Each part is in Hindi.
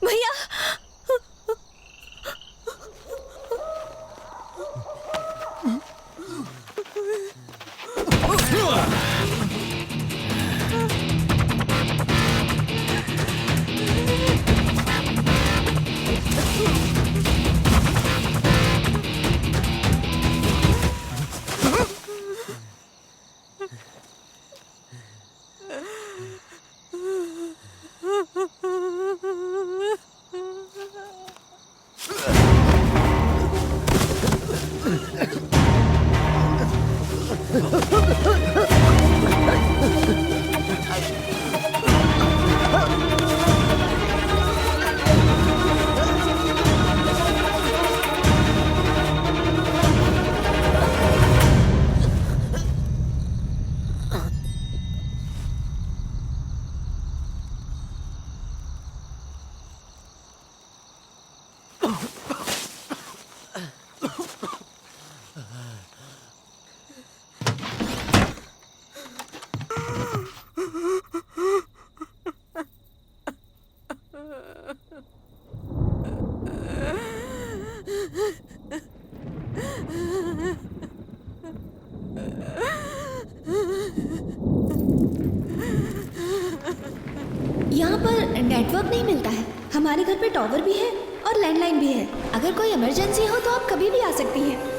भैया यहाँ पर नेटवर्क नहीं मिलता है। हमारे घर पे टावर भी है और लैंडलाइन भी है। अगर कोई इमरजेंसी हो तो आप कभी भी आ सकती हैं।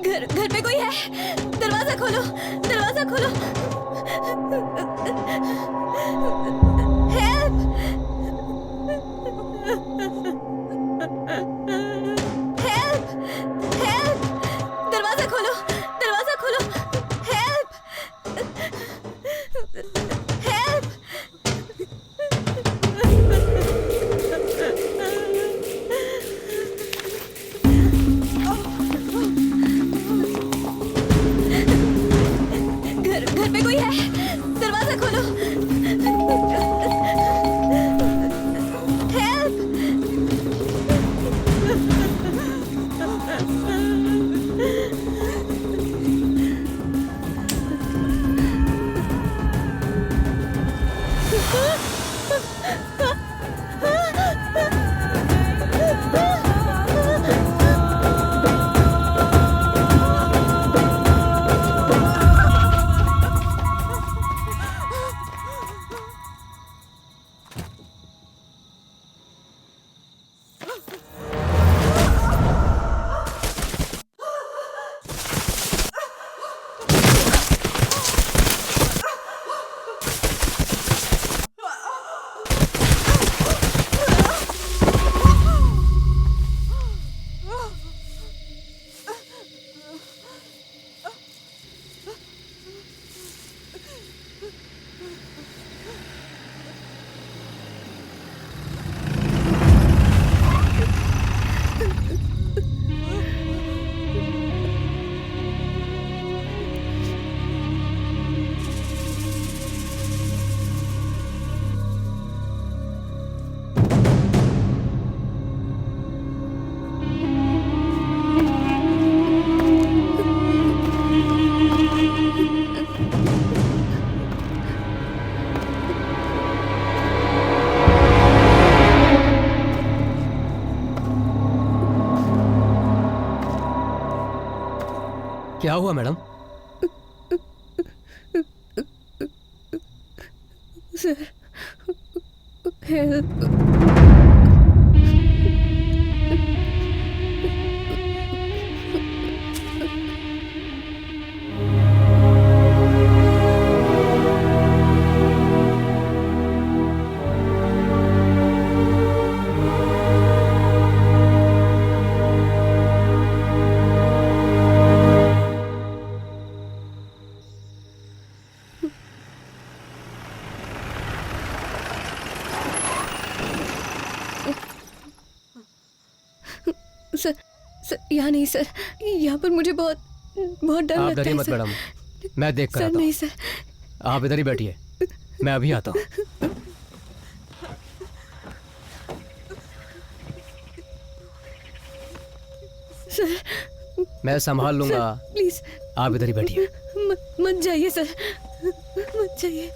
घर पे कोई है? दरवाजा खोलो, दरवाजा खोलो। हेल्प! हेल्प! हेल्प! दरवाजा खोलो, दरवाजा खोलो। हेल्प! हेल्प! क्या हुआ madam? Sir, help. Sir, sir यहाँ नहीं सर, यहाँ पर मुझे बहुत बहुत डर आप लगता डरिए है मत सर। मैडम, मैं देख कर सर आता नहीं हूँ। सर। आप इधर ही बैठिए, मैं अभी आता हूँ। सर, मैं संभाल लूंगा, सर प्लीज आप इधर ही बैठिए। मत जाइए सर, मत जाइए।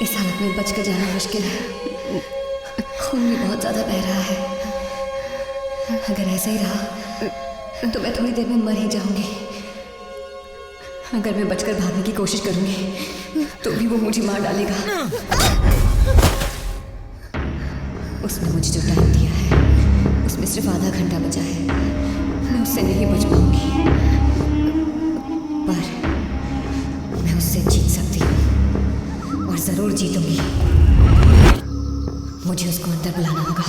इस हालत में बच कर जाना मुश्किल है। खून भी बहुत ज्यादा बह रहा है। अगर ऐसा ही रहा तो मैं थोड़ी देर में मर ही जाऊंगी। अगर मैं बचकर भागने की कोशिश करूंगी तो भी वो मुझे मार डालेगा। उसने मुझे जो टाइम दिया है उसमें सिर्फ आधा घंटा बचा है। मैं उससे नहीं बच पाऊंगी, पर मैं उससे जीत सकती हूँ और जरूर जीतूंगी। मुझे उसको अंदर बुलाना होगा।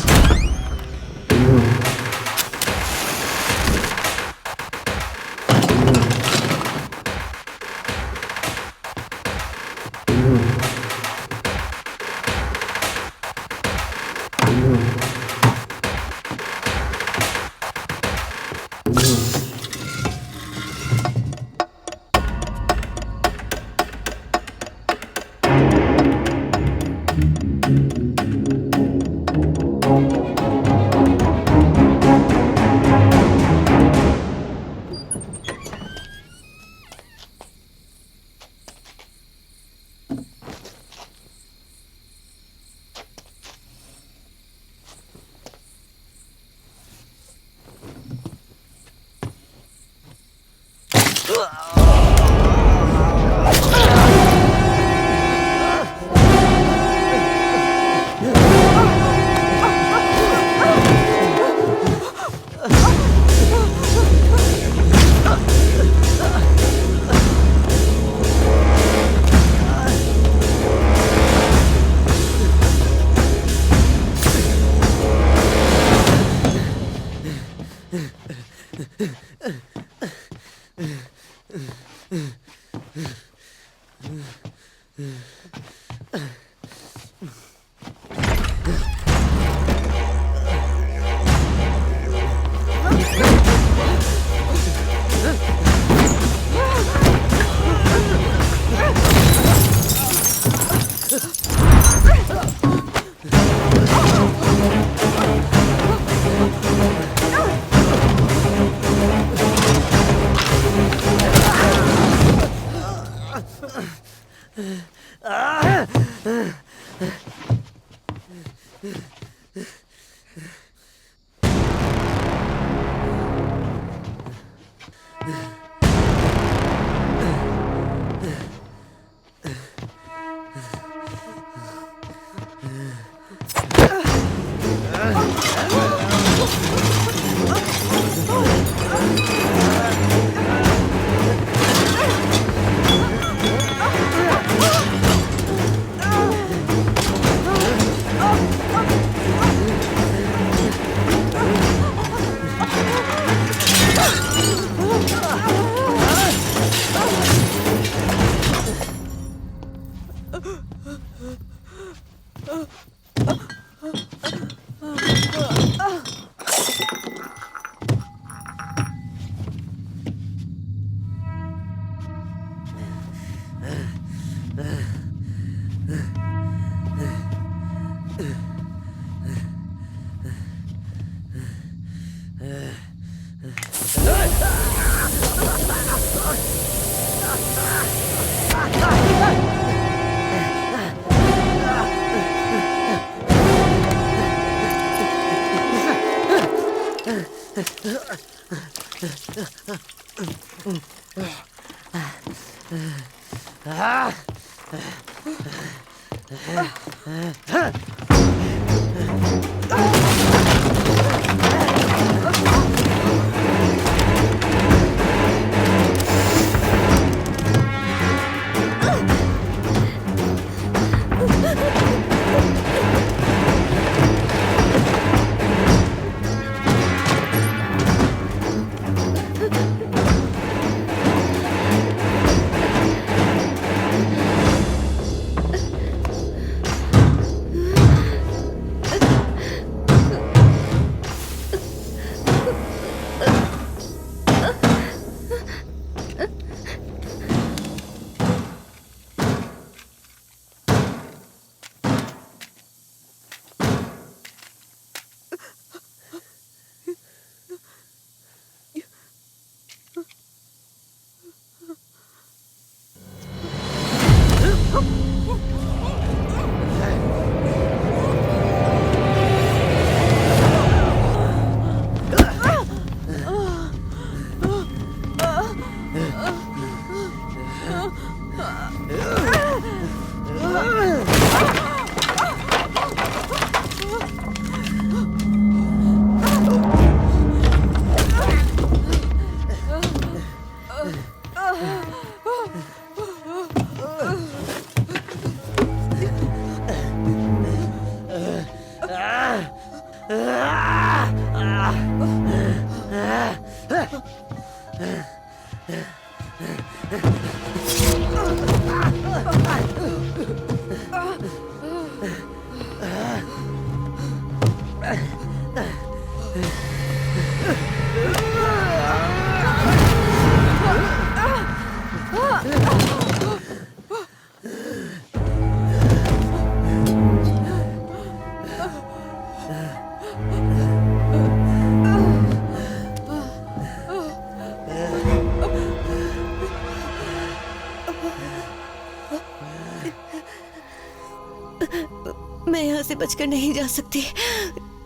मैं यहाँ से बचकर नहीं जा सकती,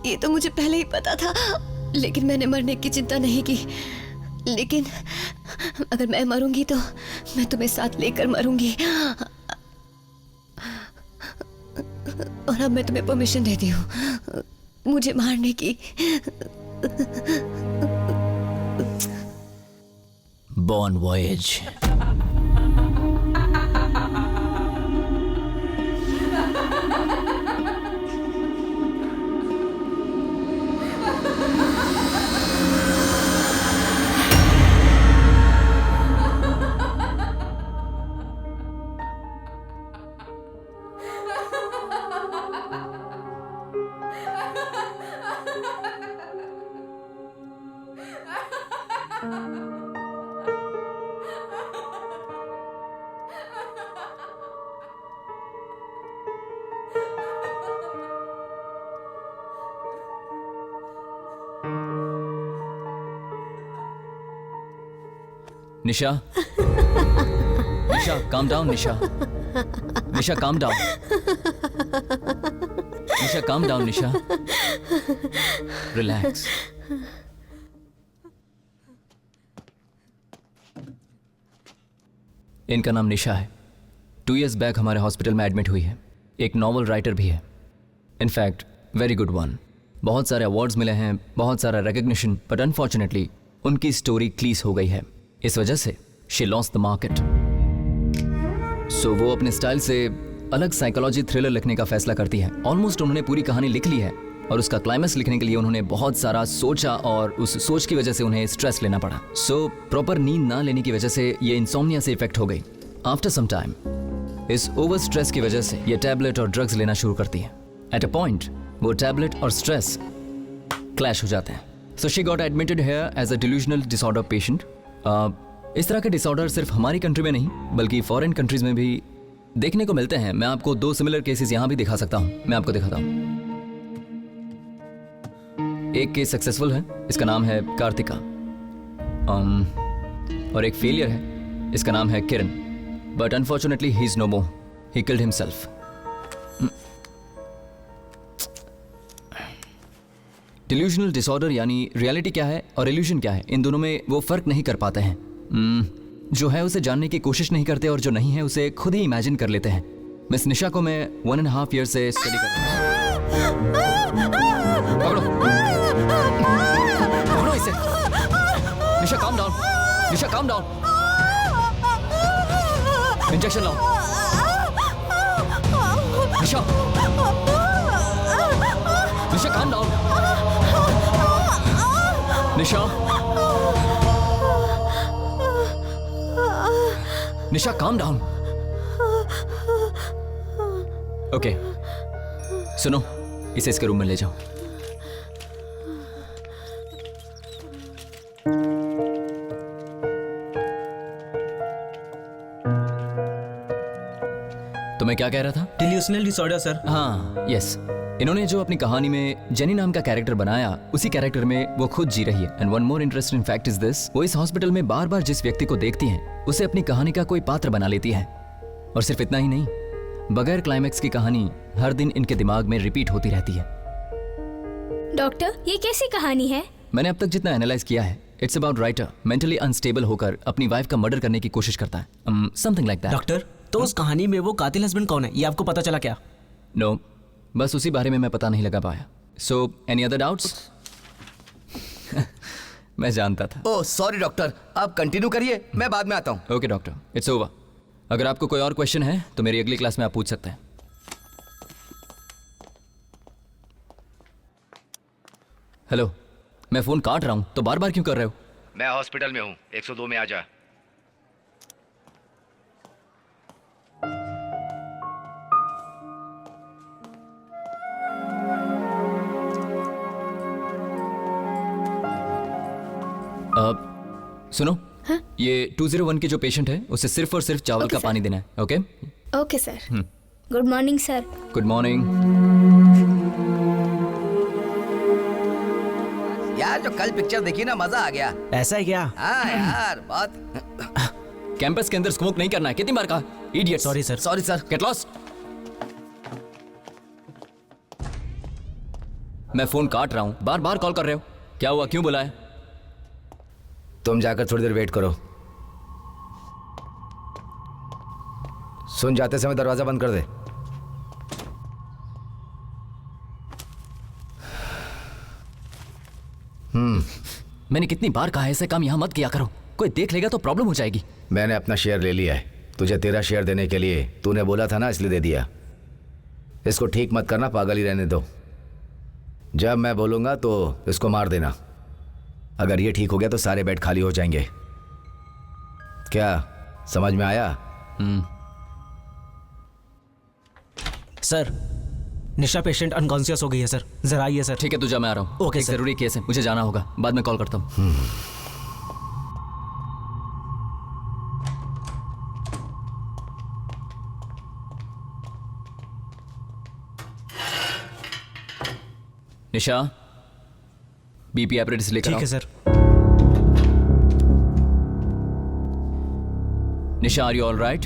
ये तो मुझे पहले ही पता था, लेकिन मैंने मरने की चिंता नहीं की। लेकिन अगर मैं मरूंगी तो मैं तुम्हें साथ लेकर मरूंगी। और अब मैं तुम्हें परमिशन देती हूँ मुझे मारने की। बॉन वॉयेज। निशा, निशा, calm down, निशा, निशा, calm down, निशा, calm down, निशा, relax. इनका नाम निशा है। 2 years बैक हमारे हॉस्पिटल में एडमिट हुई है। एक नॉवल राइटर भी है, इनफैक्ट वेरी गुड वन। बहुत सारे अवार्ड्स मिले हैं, बहुत सारा रिकग्निशन, बट अनफॉर्चुनेटली उनकी स्टोरी क्लीज हो गई है। इस वजह से शी लॉस्ट द मार्केट। सो वो अपने स्टाइल से अलग साइकोलॉजी थ्रिलर लिखने का फैसला करती है। ऑलमोस्ट उन्होंने पूरी कहानी लिख ली है और उसका क्लाइमैक्स लिखने के लिए उन्होंने बहुत सारा सोचा और उस सोच की वजह से उन्हें स्ट्रेस लेना पड़ा। सो प्रॉपर नींद ना लेने की वजह से ये इंसोम्निया से इफेक्ट हो गई। आफ्टर सम टाइम इस ओवर स्ट्रेस की वजह से ये टैबलेट और ड्रग्स लेना शुरू करती है। एट अ पॉइंट वो टैबलेट और स्ट्रेस क्लैश हो जाते हैं। So she got admitted here as a delusional disorder patient. इस तरह के डिसऑर्डर सिर्फ हमारी कंट्री में नहीं बल्कि फॉरेन कंट्रीज में भी देखने को मिलते हैं। मैं आपको 2 सिमिलर केसेस यहां भी दिखा सकता हूं। मैं आपको दिखाता हूं। एक केस सक्सेसफुल है, इसका नाम है कार्तिका, और एक फेलियर है, इसका नाम है Kiran. But unfortunately he is no more, he killed himself. Delusional disorder यानी रियलिटी क्या है और इल्यूजन क्या है, इन दोनों में वो फर्क नहीं कर पाते हैं। जो है उसे जानने की कोशिश नहीं करते और जो नहीं है उसे खुद ही इमेजिन कर लेते हैं। मिस निशा को मैं 1.5 years से स्टडी कर रहा हूं। पकड़ो, पकड़ो इसे। निशा काम डाउन, निशा काम डाउन। इंजेक्शन लाओ। निशा, निशा काम डाउन। निशा, निशा काम डाउन। ओके, सुनो, इसे इसके रूम में ले जाओ। तो मैं क्या कह रहा था? Delusional disorder sir. हाँ, यस। इन्होंने जो अपनी कहानी में जेनी नाम का कैरेक्टर बनाया, उसी कैरेक्टर में वो खुद जी रही है। And one more interesting fact is this, वो इस हॉस्पिटल में बार बार जिस व्यक्ति को देखती हैं उसे अपनी कहानी का कोई पात्र बना लेती है। और सिर्फ इतना ही नहीं, बगैर क्लाइमैक्स की कहानी हर दिन इनके दिमाग में रिपीट होती रहती है। डॉक्टर, ये कैसी कहानी है? मैंने अब तक जितना एनालाइज किया है, it's about writer mentally unstable होकर अपनी वाइफ का मर्डर करने की कोशिश करता है, समथिंग लाइक दैट। डॉक्टर, तो उस कहानी में वो कातिल हस्बैंड कौन है, ये आपको पता चला क्या? नो, बस उसी बारे में मैं पता नहीं लगा पाया। So any other doubts? मैं जानता था। ओह सॉरी डॉक्टर, आप कंटिन्यू करिए, मैं बाद में आता हूँ। Okay doctor, it's over. अगर आपको कोई और क्वेश्चन है तो मेरी अगली क्लास में आप पूछ सकते हैं। हेलो, मैं फोन काट रहा हूं तो बार बार क्यों कर रहे हो? मैं हॉस्पिटल में हूँ, 102 में आ जा। सुनो, ये 201 के जो पेशेंट है उसे सिर्फ और सिर्फ चावल Okay, का sir. पानी देना है। Okay? Okay sir. Good morning sir. Good morning. यार जो कल पिक्चर देखी ना, मजा आ गया। ऐसा है क्या? हाँ यार बहुत। कैंपस के अंदर स्मोक नहीं करना है, कितनी बार कहा? Idiot. Sorry sir. Sorry sir. Get lost. मैं फोन काट रहा हूं, बार बार कॉल कर रहे हो। क्या हुआ, क्यों बुलाया? तुम जाकर थोड़ी देर वेट करो। सुन, जाते समय दरवाजा बंद कर दे। मैंने कितनी बार कहा है ऐसे काम यहां मत किया करो, कोई देख लेगा तो प्रॉब्लम हो जाएगी। मैंने अपना शेयर ले लिया है, तुझे तेरा शेयर देने के लिए तूने बोला था ना, इसलिए दे दिया। इसको ठीक मत करना, पागल ही रहने दो। जब मैं बोलूंगा तो इसको मार देना। अगर ये ठीक हो गया तो सारे बेड खाली हो जाएंगे। क्या समझ में आया? सर, निशा पेशेंट अनकॉन्शियस हो गई है सर, जरा आइए सर। ठीक है, तुझे मैं आ रहा हूँ। ओके एक सर। जरूरी केस है, मुझे जाना होगा, बाद में कॉल करता हूँ। निशा, बीपी एपरेटिस लेकर ठीक आओ। है sir. Nisha, are you all right?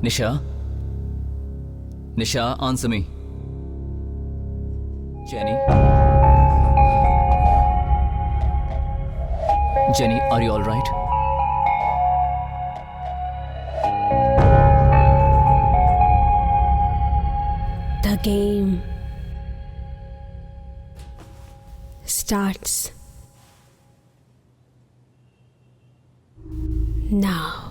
Nisha, Nisha, answer me. Jenny, Jenny, are you all right? The game starts now.